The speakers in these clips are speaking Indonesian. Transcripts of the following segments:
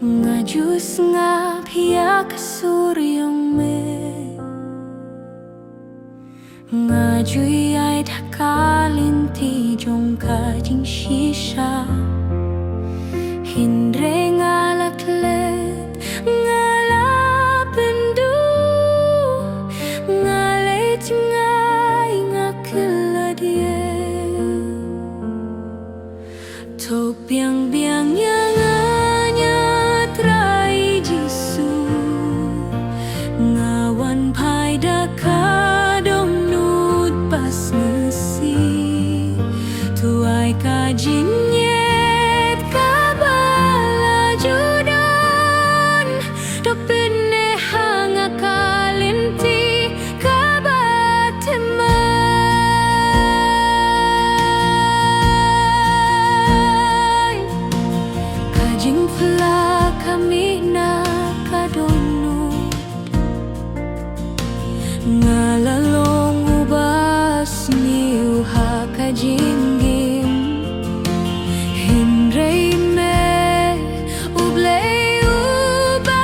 Ngajus nga pia kasuryong me Ngajui ay dakalinti jong kajing shisha Hindre ngalaklet ngalapendu Ngalet ngai ngakeladie To biang-biang yang anya trai jisu Ngawan paida kadong nut pas ngesi Tuai kajinyet kabala judan Do pene hanga kalinti kabatemai Kajing pela kami na kadonu Ngalalong ubas ni uha kajinggim Hindray me ublay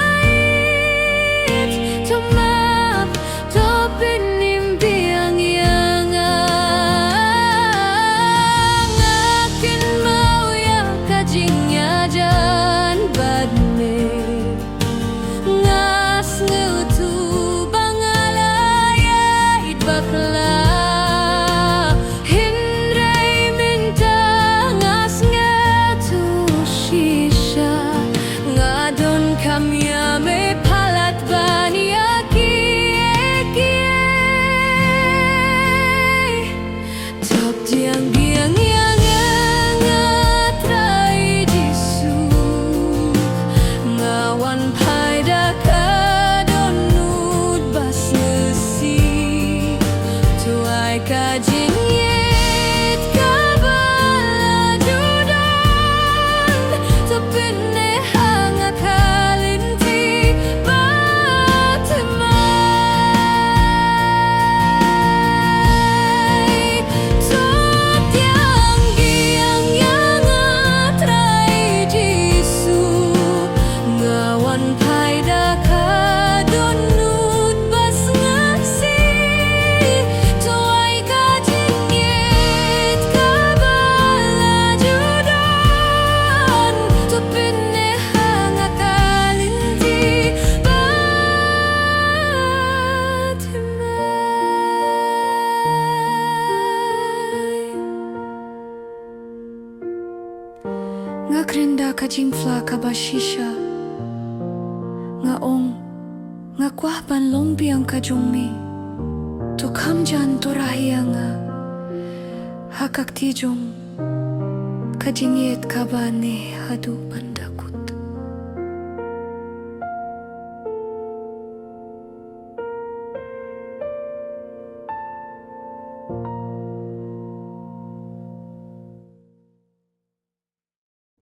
ubait Tumap topinim biang yang Ngakin mau ya kajingnya jan badne Ngas ngutu bangalaya bakla Hindray minta ngas ngatu shisha Ngadon kamya me palat bania kie Top diang biang yang ngatrai jisu Ngawan paida kadonut bas ngesi Tuai kajinyet kabala judan Tepene hanga kalinti batemai Top tiang giang yang ngatrai jisu Ngawan paida kadonut bas ngasi Tuai kajinyet kabala judan Tupine hanga kalinti batemai Ngakrinda kajing fla kabashisha Ngaong ngakwah ban lombiang kajungmi Tukam jan torahia nga Hakak tijong Kajingiet kabane hadupan